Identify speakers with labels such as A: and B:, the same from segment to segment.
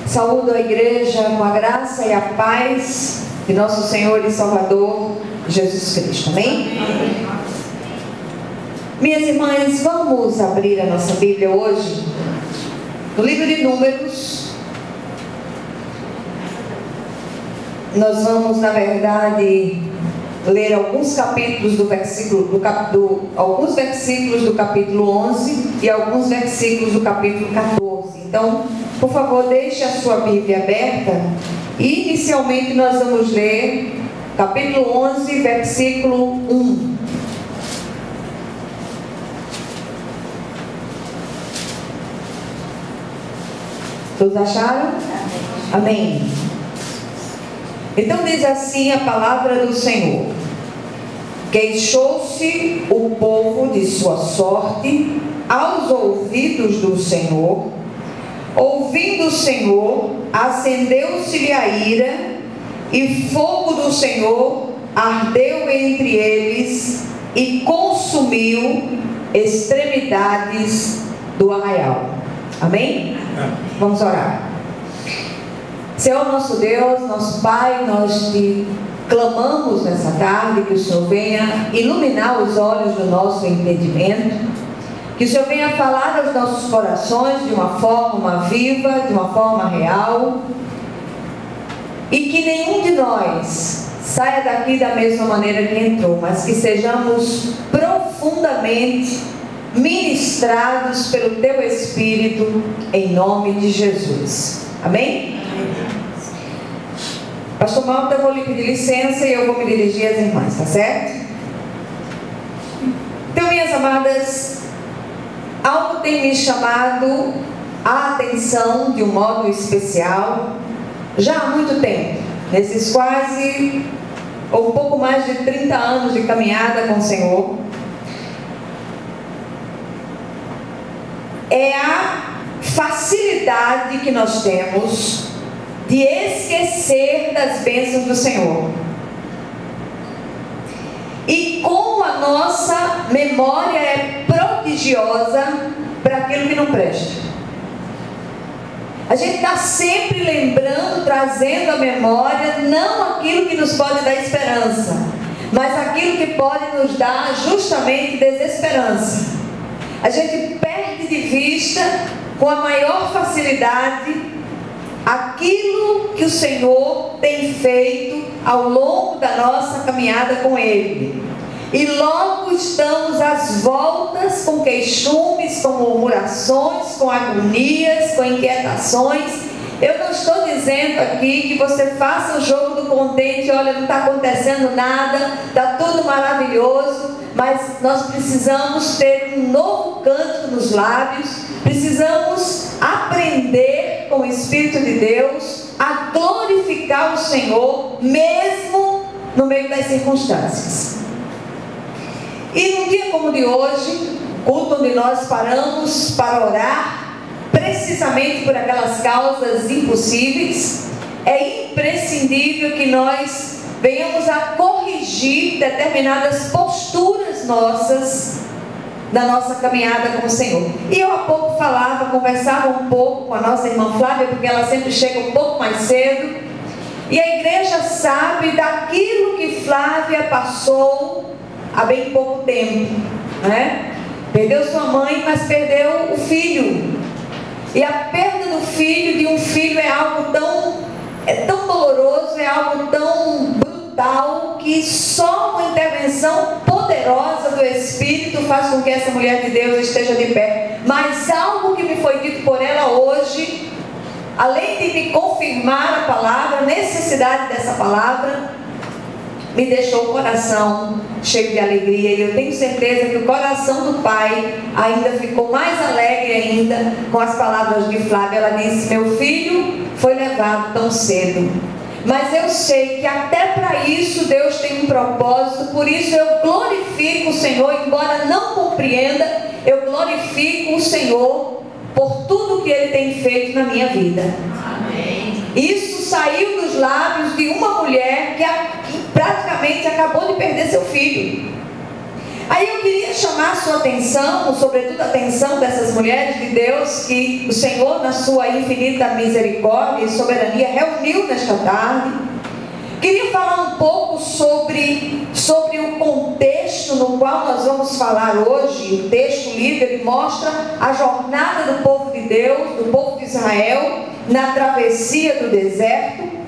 A: Saúdo a igreja com a graça e a paz de nosso Senhor e Salvador Jesus Cristo. Amém? Minhas irmãs, vamos abrir a nossa Bíblia hoje no livro de Números. Nós vamos, na verdade, ler alguns capítulos alguns versículos do capítulo 11 e alguns versículos do capítulo 14. Então, por favor, deixe a sua Bíblia aberta. E, inicialmente, nós vamos ler capítulo 11, versículo 1. Todos acharam? Amém. Então diz assim a palavra do Senhor: queixou-se o povo de sua sorte aos ouvidos do Senhor. Ouvindo o Senhor, acendeu-se-lhe a ira, e fogo do Senhor ardeu entre eles e consumiu extremidades do arraial. Amém? Vamos orar. Senhor nosso Deus, nosso Pai, nós te clamamos nessa tarde que o Senhor venha iluminar os olhos do nosso entendimento, que o Senhor venha falar aos nossos corações de uma forma viva, de uma forma real, e que nenhum de nós saia daqui da mesma maneira que entrou, mas que sejamos profundamente ministrados pelo Teu Espírito, em nome de Jesus. Amém? Pastor Malta, eu vou lhe pedir licença e eu vou me dirigir às irmãs, tá certo? Então, minhas amadas, algo tem me chamado a atenção de um modo especial já há muito tempo, nesses quase ou um pouco mais de 30 anos de caminhada com o Senhor. É a facilidade que nós temos de esquecer das bênçãos do Senhor. E como a nossa memória é prodigiosa para aquilo que não presta. A gente está sempre lembrando, trazendo à memória, não aquilo que nos pode dar esperança, mas aquilo que pode nos dar justamente desesperança. A gente perde de vista com a maior facilidade aquilo que o Senhor tem feito ao longo da nossa caminhada com Ele. E logo estamos às voltas com queixumes, com murmurações, com agonias, com inquietações. Eu não estou dizendo aqui que você faça o jogo do contente, olha, não está acontecendo nada, está tudo maravilhoso, mas nós precisamos ter um novo cântico nos lábios, precisamos aprender com o Espírito de Deus a glorificar o Senhor, mesmo no meio das circunstâncias. E num dia como o de hoje, culto onde nós paramos para orar, precisamente por aquelas causas impossíveis, é imprescindível que nós venhamos a corrigir determinadas posturas nossas, da nossa caminhada com o Senhor. E eu há pouco conversava um pouco com a nossa irmã Flávia, porque ela sempre chega um pouco mais cedo, e a igreja sabe daquilo que Flávia passou há bem pouco tempo, né? Perdeu sua mãe, mas perdeu o filho. E a perda do filho, de um filho, é algo tão doloroso, é algo tão brutal, que só uma intervenção poderosa do Espírito faz com que essa mulher de Deus esteja de pé. Mas algo que me foi dito por ela hoje, além de me confirmar a palavra, a necessidade dessa palavra, me deixou o coração cheio de alegria, e eu tenho certeza que o coração do Pai ainda ficou mais alegre ainda com as palavras de Flávia. Ela disse: meu filho foi levado tão cedo, mas eu sei que até para isso Deus tem um propósito. Por isso eu glorifico o Senhor, embora não compreenda, eu glorifico o Senhor por tudo que Ele tem feito na minha vida. Amém. Isso saiu dos lábios de uma mulher que praticamente acabou de perder seu filho. Aí eu queria chamar a sua atenção, sobretudo a atenção dessas mulheres de Deus que o Senhor, na sua infinita misericórdia e soberania, reuniu nesta tarde. Queria falar um pouco sobre o contexto no qual nós vamos falar hoje. O texto lido, ele mostra a jornada do povo de Deus, do povo de Israel, na travessia do deserto.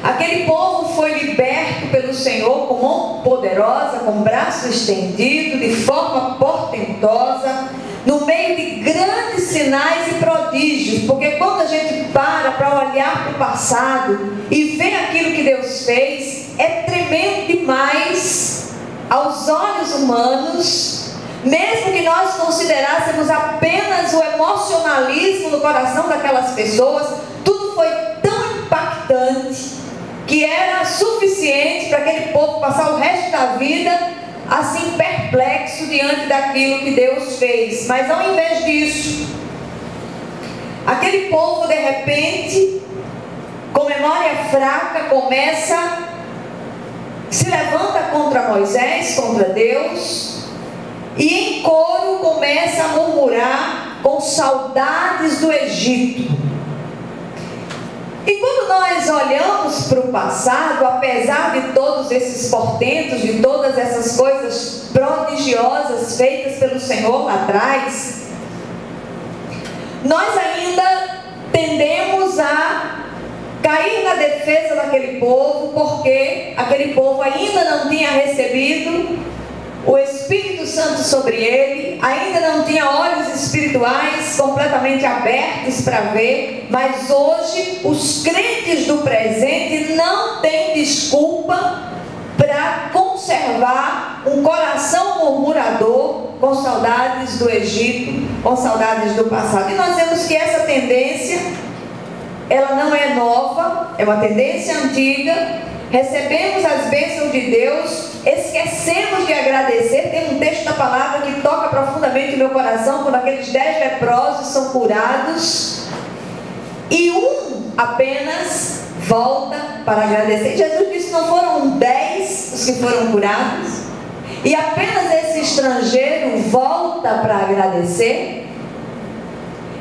A: Aquele povo foi liberto pelo Senhor com mão poderosa, com braço estendido, de forma portentosa, no meio de grandes sinais e prodígios. Porque quando a gente para olhar para o passado e ver aquilo que Deus fez, é tremendo demais aos olhos humanos. Mesmo que nós considerássemos apenas o emocionalismo no coração daquelas pessoas, tudo foi tão impactante que era suficiente para aquele povo passar o resto da vida assim perplexo diante daquilo que Deus fez. Mas ao invés disso, aquele povo de repente, com memória fraca, se levanta contra Moisés, contra Deus, e em coro começa a murmurar com saudades do Egito. E quando nós olhamos para o passado, apesar de todos esses portentos, de todas essas coisas prodigiosas feitas pelo Senhor lá atrás, nós ainda tendemos a cair na defesa daquele povo, porque aquele povo ainda não tinha recebido o Espírito Santo sobre ele, ainda não tinha olhos espirituais completamente abertos para ver. Mas hoje os crentes do presente não têm desculpa para conservar um coração murmurador, com saudades do Egito, com saudades do passado. E nós vemos que essa tendência, ela não é nova, é uma tendência antiga. Recebemos as bênçãos de Deus, esquecemos de agradecer. Tem um texto da palavra que toca profundamente o meu coração, quando aqueles 10 leprosos são curados e um apenas volta para agradecer. Jesus disse: não foram 10 os que foram curados, e apenas esse estrangeiro volta para agradecer.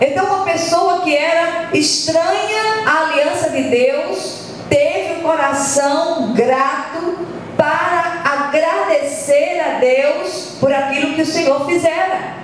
A: Então uma pessoa que era estranha à aliança de Deus teve um coração grato para agradecer a Deus por aquilo que o Senhor fizera.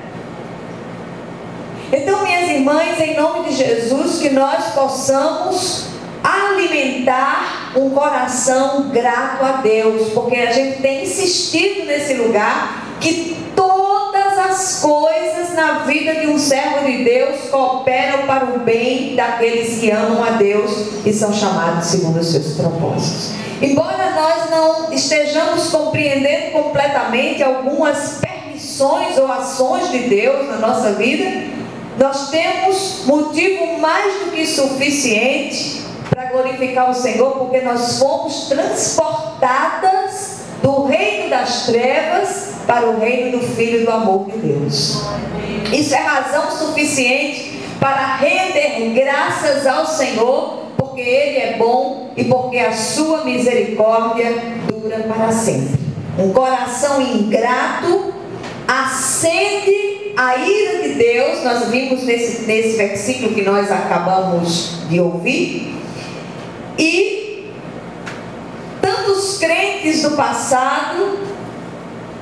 A: Então, minhas irmãs, em nome de Jesus, que nós possamos alimentar um coração grato a Deus, porque a gente tem insistido nesse lugar que todas as coisas na vida de um servo de Deus cooperam para o bem daqueles que amam a Deus e são chamados segundo os seus propósitos. Embora nós não estejamos compreendendo completamente algumas permissões ou ações de Deus na nossa vida, nós temos motivo mais do que suficiente para glorificar o Senhor, porque nós fomos transportadas do reino das trevas para o reino do Filho do amor de Deus. Isso é razão suficiente para render graças ao Senhor, porque Ele é bom e porque a sua misericórdia dura para sempre. Um coração ingrato acende a ira de Deus. Nós vimos nesse versículo que nós acabamos de ouvir. E tanto os crentes do passado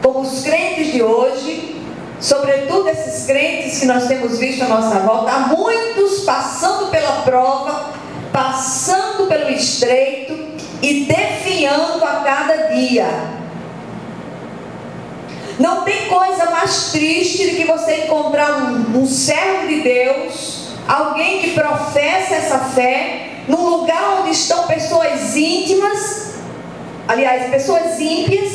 A: como os crentes de hoje, sobretudo esses crentes que nós temos visto à nossa volta, há muitos passando pela prova, passando pelo estreito e defiando a cada dia. Não tem coisa mais triste do que você encontrar um servo de Deus, alguém que professa essa fé, num lugar onde estão pessoas íntimas, aliás, pessoas ímpias,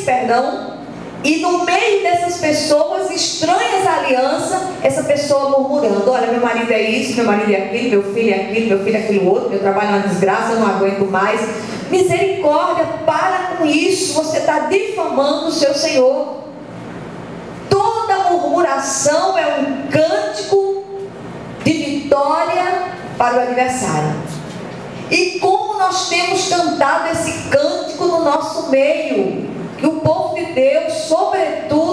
A: e no meio dessas pessoas estranhas à aliança, essa pessoa murmurando: olha, meu marido é isso, meu marido é aquilo, meu filho é aquilo, meu filho é aquilo outro, meu trabalho é uma desgraça, eu não aguento mais. Misericórdia, para com isso, você está difamando o seu Senhor. Toda murmuração é um cântico de vitória para o adversário. E como nós temos cantado esse cântico no nosso meio, que o povo de Deus, sobretudo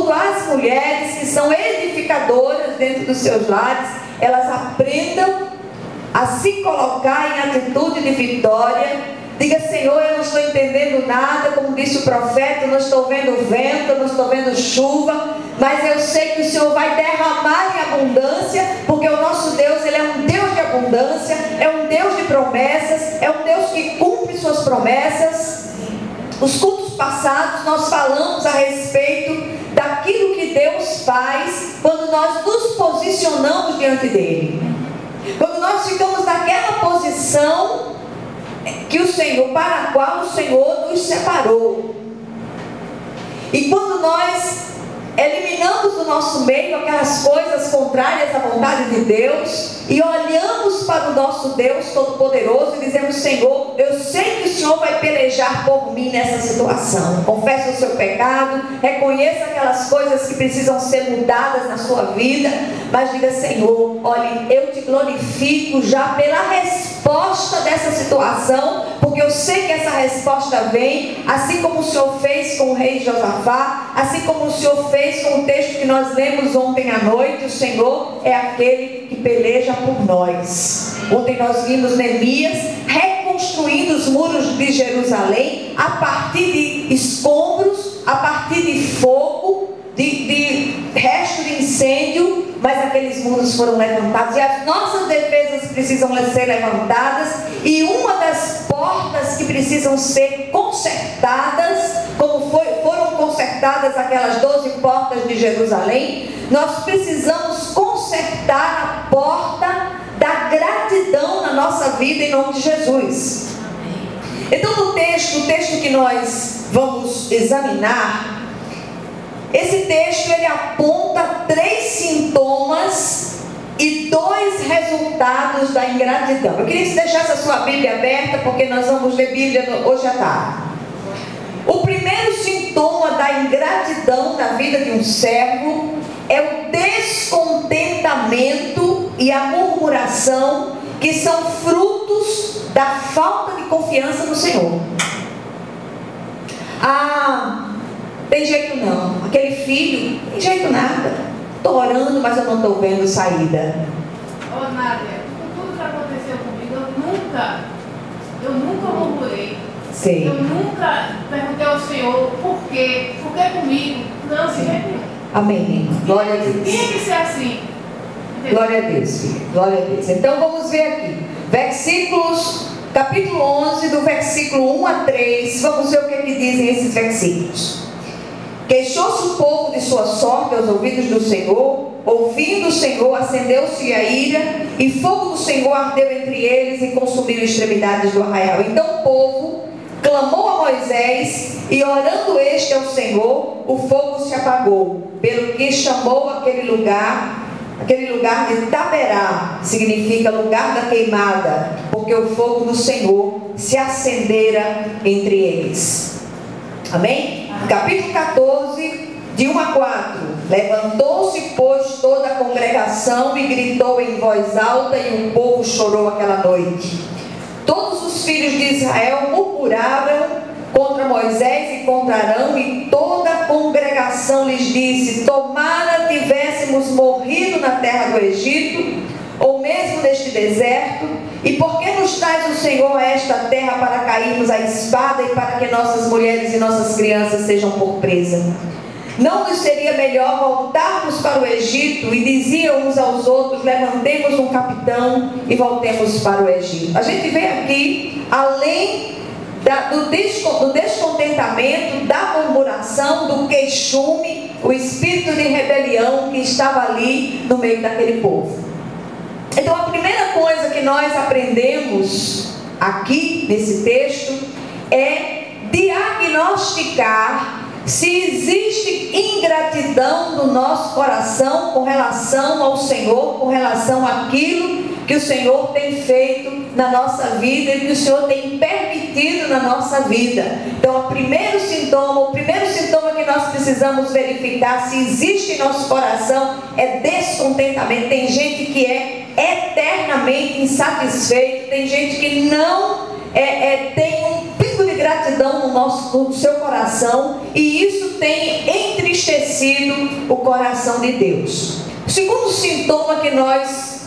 A: pacificadoras dentro dos seus lares, elas aprendam a se colocar em atitude de vitória. Diga: Senhor, eu não estou entendendo nada, como disse o profeta, eu não estou vendo vento, eu não estou vendo chuva, mas eu sei que o Senhor vai derramar em abundância, porque o nosso Deus, Ele é um Deus de abundância, é um Deus de promessas, é um Deus que cumpre suas promessas. Os cultos passados nós falamos a respeito daquilo que Deus faz quando nós nos posicionamos diante dEle. Quando nós ficamos naquela posição que o Senhor, para a qual o Senhor nos separou. E quando nós eliminamos do nosso meio aquelas coisas contrárias à vontade de Deus e olhamos para o nosso Deus Todo-Poderoso e dizemos: Senhor, eu sei que o Senhor vai pelejar por mim nessa situação. Confesse o seu pecado, reconheça aquelas coisas que precisam ser mudadas na sua vida, mas diga: Senhor, olhe, eu te glorifico já pela resposta dessa situação, porque eu sei que essa resposta vem, assim como o Senhor fez com o rei Josafá, assim como o Senhor fez com o texto que nós lemos ontem à noite. O Senhor é aquele que peleja por nós. Ontem nós vimos Neemias reconstruindo os muros de Jerusalém a partir de escombros, a partir de fogo, de resto de incêndio, mas aqueles muros foram levantados e as nossas defesas precisam ser levantadas, e uma das portas que precisam ser consertadas, como foram consertadas aquelas 12 portas de Jerusalém, nós precisamos consertar a porta da gratidão na nossa vida, em nome de Jesus. Então, no texto que nós vamos examinar, esse texto ele aponta 3 sintomas e 2 resultados da ingratidão. Eu queria que você deixasse a sua Bíblia aberta, porque nós vamos ler Bíblia hoje à tarde. O primeiro sintoma da ingratidão na vida de um servo é o descontentamento e a murmuração, que são frutos da falta de confiança no Senhor. Tem jeito não, aquele filho, tem jeito nada, estou orando, mas eu não estou vendo saída.
B: Nádia, tudo que aconteceu comigo, eu nunca murmurei.
A: Sim.
B: Eu nunca perguntei ao Senhor por quê comigo. Não, de jeito nenhum.
A: Amém. Glória a Deus.
B: Tinha que ser assim. Entendeu?
A: Glória a Deus, filho. Glória a Deus. Então vamos ver aqui. Capítulo 11, do versículo 1 a 3. Vamos ver o que dizem esses versículos. Queixou-se o povo de sua sorte aos ouvidos do Senhor. Ouvindo o Senhor, acendeu-se a ira, e fogo do Senhor ardeu entre eles e consumiu extremidades do arraial. Então o povo clamou a Moisés, e orando este ao Senhor, o fogo se apagou, pelo que chamou aquele lugar de Taberá, significa lugar da queimada, porque o fogo do Senhor se acendera entre eles. Amém? Capítulo 14, de 1 a 4. Levantou-se, pois, toda a congregação e gritou em voz alta, e o povo chorou aquela noite. Todos os filhos de Israel murmuraram contra Moisés e contra Arão, e toda a congregação lhes disse: tomara tivéssemos morrido na terra do Egito, ou mesmo neste deserto, e por que nos traz o Senhor a esta terra para cairmos à espada e para que nossas mulheres e nossas crianças sejam por presa? Não nos seria melhor voltarmos para o Egito? E diziam uns aos outros: levantemos um capitão e voltemos para o Egito. A gente vê aqui, além do descontentamento, da murmuração, do queixume, o espírito de rebelião que estava ali no meio daquele povo. Então a primeira coisa que nós aprendemos aqui nesse texto é diagnosticar se existe ingratidão no nosso coração com relação ao Senhor, com relação àquilo que o Senhor tem feito na nossa vida e que o Senhor tem permitido na nossa vida. Então, o primeiro sintoma que nós precisamos verificar se existe em nosso coração é descontentamento. Tem gente que é eternamente insatisfeito, tem gente que não tem um pico de gratidão no seu coração, e isso tem entristecido o coração de Deus. segundo sintoma que nós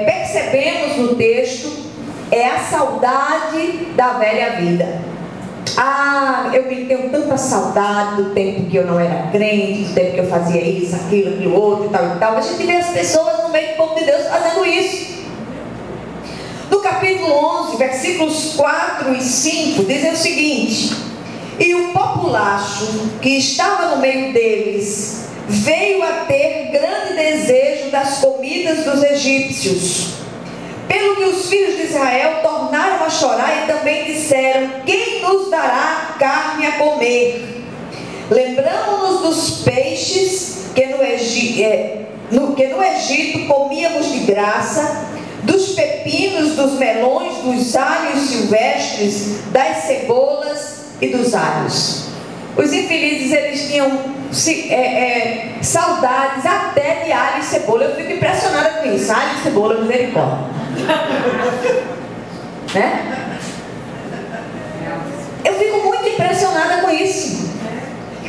A: percebemos no texto é a saudade da velha vida. Eu tenho tanta saudade do tempo que eu não era crente, do tempo que eu fazia isso, aquilo outro e tal. A gente vê as pessoas no meio do povo de Deus fazendo isso. No capítulo 11, versículos 4 e 5, dizem o seguinte: e o populacho que estava no meio deles veio a ter grande desejo das comidas dos egípcios, pelo que os filhos de Israel tornaram a chorar e também disseram: quem nos dará carne a comer? Lembramos-nos dos peixes que no Egito comíamos de graça, dos pepinos, dos melões, dos alhos silvestres, das cebolas e dos alhos. Os infelizes, eles tinham saudades até de alho e cebola. Eu fico impressionada com isso. Alho e cebola, misericórdia. Né? Eu fico muito impressionada com isso.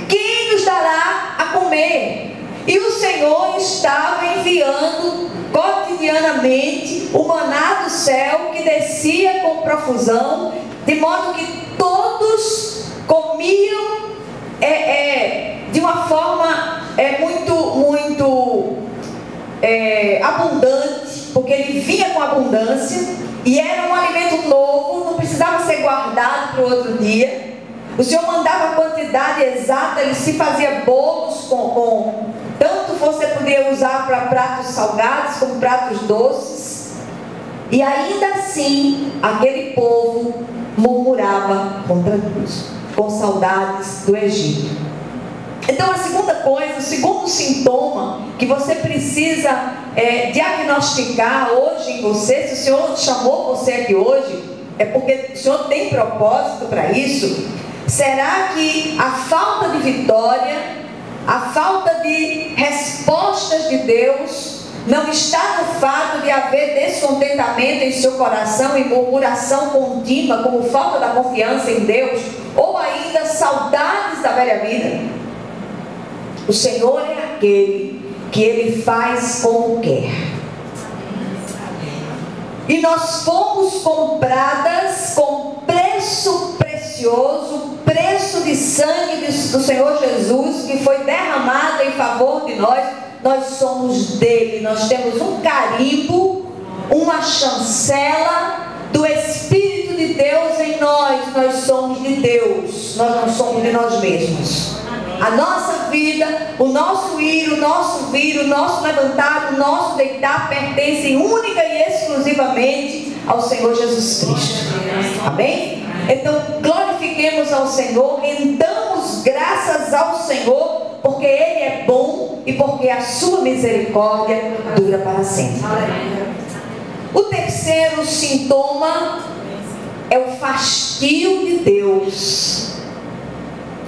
A: Quem nos dará a comer? E o Senhor estava enviando cotidianamente o maná do céu, que descia com profusão, de modo que todos comiam de uma forma muito abundante, porque ele vinha com abundância e era um alimento novo, não precisava ser guardado para o outro dia. O Senhor mandava a quantidade exata, ele se fazia bolos tanto você podia usar para pratos salgados como pratos doces. E ainda assim, aquele povo murmurava contra Deus, com saudades do Egito. Então, a segunda coisa, o segundo sintoma que você precisa diagnosticar hoje em você, se o Senhor chamou você aqui hoje, é porque o Senhor tem propósito para isso. Será que a falta de vitória, a falta de respostas de Deus não está no fato de haver descontentamento em seu coração e murmuração contínua, como falta da confiança em Deus, ou ainda saudades da velha vida? O Senhor é aquele que Ele faz como quer. E nós fomos compradas com preço precioso, preço de sangue do Senhor Jesus, que foi derramado em favor de nós. Nós somos dele, nós temos um carimbo, uma chancela do Espírito de Deus em nós. Nós somos de Deus, nós não somos de nós mesmos. A nossa vida, o nosso ir, o nosso vir, o nosso levantar, o nosso deitar pertencem única e exclusivamente ao Senhor Jesus Cristo. Amém? Então glorifiquemos ao Senhor, rendamos graças ao Senhor, porque Ele é bom e porque a sua misericórdia dura para sempre. O terceiro sintoma é o fastio de Deus.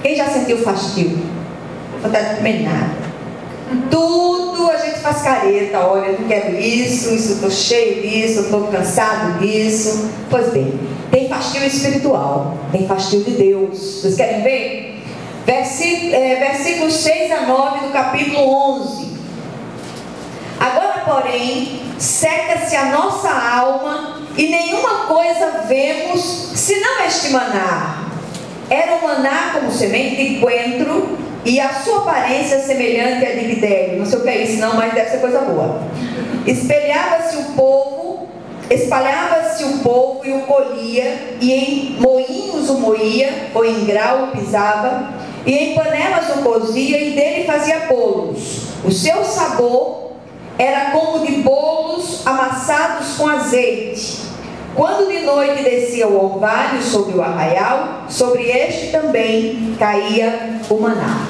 A: Quem já sentiu fastio? Não vontade de comer nada. Tudo a gente faz careta. Olha, eu não quero isso, estou cheio disso, estou cansado disso. Pois bem, tem fastio espiritual, tem fastio de Deus. Vocês querem ver? Versículos 6 a 9 do capítulo 11. Agora, porém, seca-se a nossa alma e nenhuma coisa vemos senão este maná. Era um maná como semente de coentro e a sua aparência semelhante à de vidélio. Não sei o que é isso não, mas deve ser coisa boa. Espalhava-se o povo e o colhia, e em moinhos o moía, ou em grau o pisava, e em panelas o cozia, e dele fazia bolos. O seu sabor era como de bolos amassados com azeite. Quando de noite descia o orvalho sobre o arraial, sobre este também caía o maná.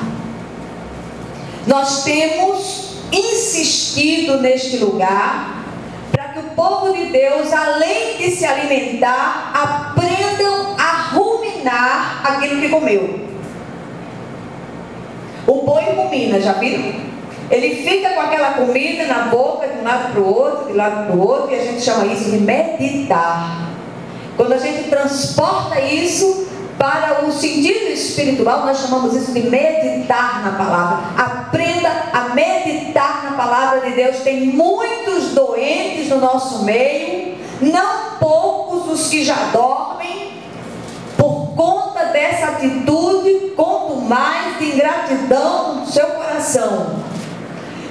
A: Nós temos insistido neste lugar para que o povo de Deus, além de se alimentar, aprendam a ruminar aquilo que comeu. O boi rumina, já viram? Ele fica com aquela comida na boca, de um lado para o outro, de lado para o outro, e a gente chama isso de meditar. Quando a gente transporta isso para o sentido espiritual, nós chamamos isso de meditar na palavra. Aprenda a meditar na palavra de Deus. Tem muitos doentes no nosso meio, não poucos os que já dormem, por conta dessa atitude, quanto mais de ingratidão no seu coração.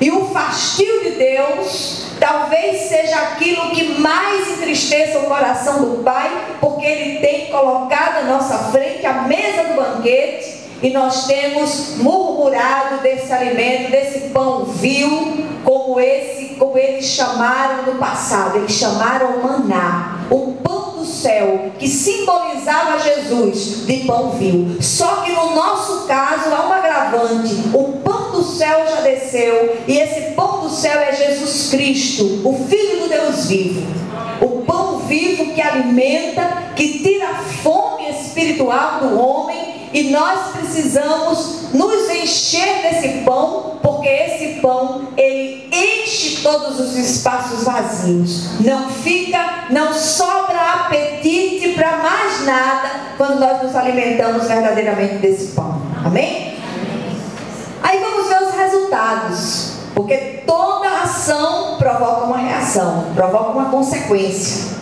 A: E o fastio de Deus talvez seja aquilo que mais entristeça o coração do Pai, porque Ele tem colocado à nossa frente a mesa do banquete e nós temos murmurado desse alimento, desse pão vil, como eles chamaram no passado. Eles chamaram maná, o pão do céu, que simbolizava Jesus, de pão vil. Só que no nosso caso há um agravante: o pão do céu já desceu, e esse pão do céu é Jesus Cristo, o Filho do Deus vivo, o pão vivo que alimenta, que tira a fome espiritual do homem. E nós precisamos nos encher desse pão, porque esse pão, ele enche todos os espaços vazios. Não sobra apetite para mais nada quando nós nos alimentamos verdadeiramente desse pão. Amém? Aí vamos ver os resultados, porque toda ação provoca uma reação, provoca uma consequência.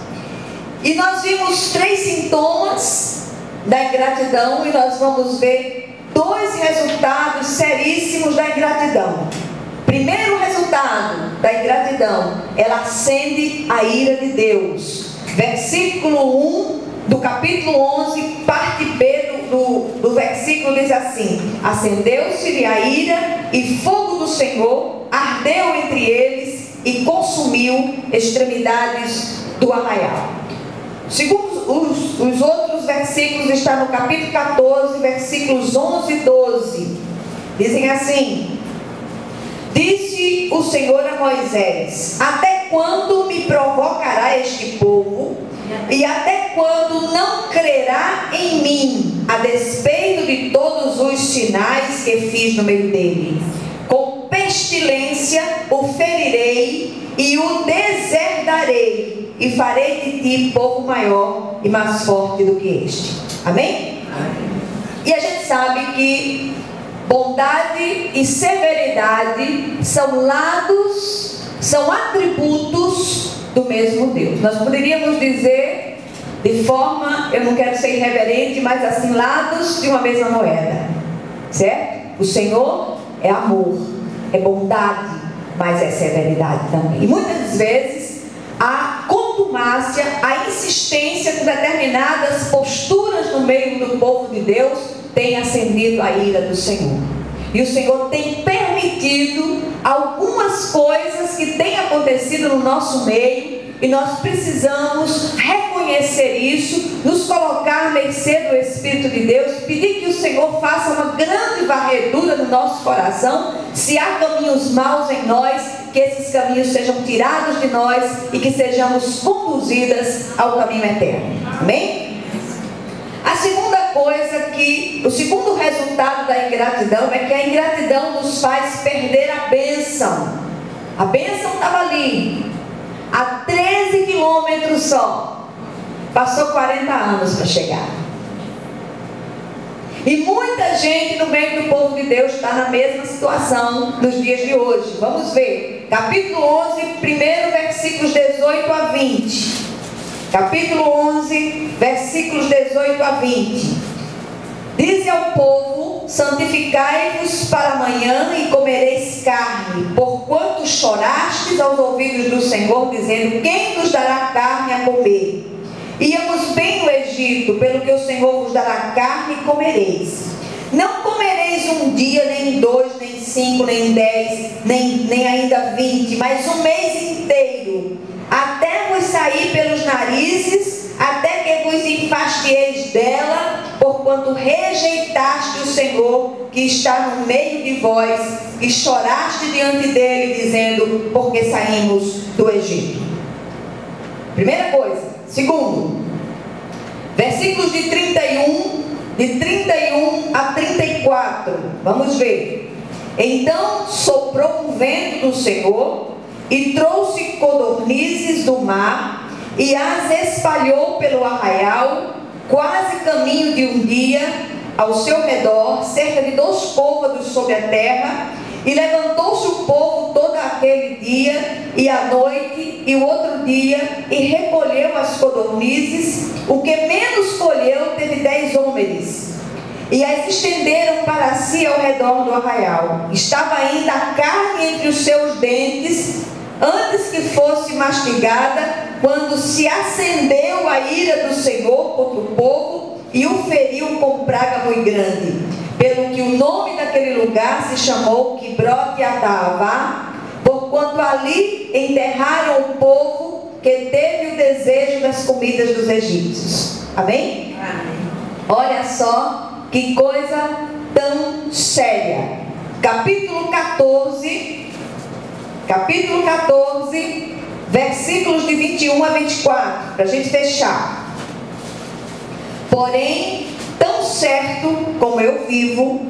A: E nós vimos 3 sintomas da ingratidão, e nós vamos ver 2 resultados seríssimos da ingratidão. Primeiro resultado da ingratidão: ela acende a ira de Deus. Versículo 1 do capítulo 11, parte B do versículo diz assim: acendeu-se-lhe a ira, e fogo do Senhor ardeu entre eles e consumiu extremidades do arraial. Segundo os outros versículos, está no capítulo 14, versículos 11 e 12. Dizem assim: disse o Senhor a Moisés: até quando me provocará este povo? E até quando não crerá em mim, a despeito de todos os sinais que fiz no meio dele? Com pestilência o ferirei e o deserdarei, e farei de ti povo maior e mais forte do que este. Amém? Amém. E a gente sabe que bondade e severidade são lados, são atributos do mesmo Deus. Nós poderíamos dizer de forma, eu não quero ser irreverente, mas assim, lados de uma mesma moeda, certo? O Senhor é amor, é bondade, mas é severidade também. E muitas vezes a contumácia, a insistência com determinadas posturas no meio do povo de Deus tem acendido a ira do Senhor. E o Senhor tem permitido algumas coisas que têm acontecido no nosso meio, e nós precisamos reconhecer isso, nos colocar à mercê do Espírito de Deus, pedir que o Senhor faça uma grande varredura no nosso coração. Se há caminhos maus em nós, que esses caminhos sejam tirados de nós e que sejamos conduzidas ao caminho eterno. Amém? A segunda coisa o segundo resultado da ingratidão é que a ingratidão nos faz perder a bênção. A bênção estava ali, a 13 quilômetros só. Passou 40 anos para chegar. E muita gente no meio do povo de Deus está na mesma situação nos dias de hoje. Vamos ver. Capítulo 11, primeiro versículos 18 a 20. Capítulo 11, versículos 18 a 20. Diz ao povo: santificai-vos para amanhã e comereis carne, porquanto chorastes aos ouvidos do Senhor, dizendo: quem nos dará carne a comer? Íamos bem no Egito, pelo que o Senhor vos dará carne e comereis. Não comereis um dia, nem 2, nem 5, nem 10, nem ainda 20, mas um mês inteiro, até vos sair pelos narizes, até que vos enfastieis dela, porquanto rejeitaste o Senhor que está no meio de vós, e choraste diante dele, dizendo: porque saímos do Egito. Primeira coisa. Segundo, versículos de 31 a 34, vamos ver. Então soprou um vento do Senhor e trouxe codornizes do mar e as espalhou pelo arraial, quase caminho de um dia, ao seu redor, cerca de 2 côvados sobre a terra, e levantou-se o povo todo aquele dia e à noite e o outro dia, e recolheu as codornizes. O que menos colheu teve 10 homens, e as estenderam para si ao redor do arraial. Estava ainda a carne entre os seus dentes, antes que fosse mastigada, quando se acendeu a ira do Senhor contra o povo e o feriu com praga muito grande, pelo que o nome daquele lugar se chamou Quibrote Ataavá, porquanto ali enterraram o povo que teve o desejo das comidas dos egípcios. Amém? Amém. Olha só que coisa tão séria. Capítulo 14, versículos de 21 a 24, para a gente fechar. Porém, tão certo como eu vivo,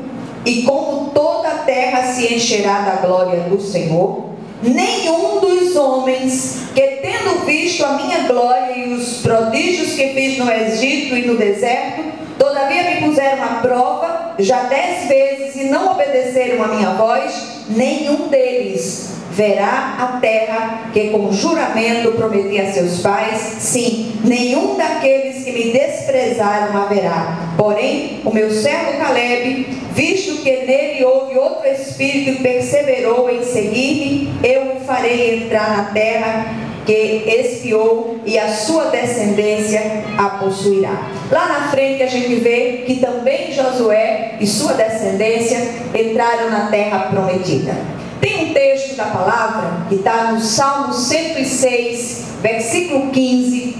A: e como toda a terra se encherá da glória do Senhor, nenhum dos homens que, tendo visto a minha glória e os prodígios que fiz no Egito e no deserto, todavia me puseram à prova já 10 vezes e não obedeceram a minha voz, nenhum deles verá a terra que com juramento prometi a seus pais, sim, nenhum daqueles que me desprezaram haverá. Porém, o meu servo Caleb, visto que nele houve outro espírito que perseverou em seguir-me, eu o farei entrar na terra que espiou, e a sua descendência a possuirá. Lá na frente a gente vê que também Josué e sua descendência entraram na terra prometida. Tem um texto da palavra que está no Salmo 106, versículo 15,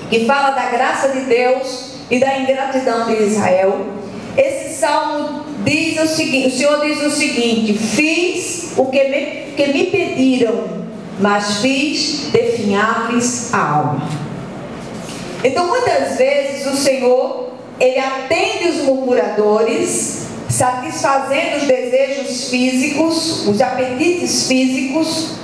A: que fala da graça de Deus e da ingratidão de Israel. Esse salmo diz o seguinte: o Senhor diz o seguinte: fiz o que me pediram, mas fiz definhar-lhes a alma. Então muitas vezes o Senhor, Ele atende os murmuradores, satisfazendo os desejos físicos, os apetites físicos,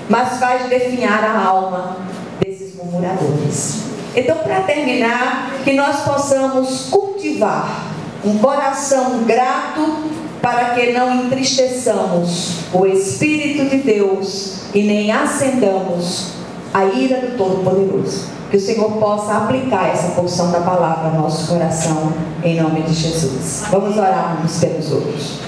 A: mas faz definhar a alma desses murmuradores. Então, para terminar, que nós possamos cultivar um coração grato, para que não entristeçamos o Espírito de Deus e nem acendamos a ira do Todo-Poderoso. Que o Senhor possa aplicar essa porção da palavra ao nosso coração, em nome de Jesus. Vamos orar uns pelos outros.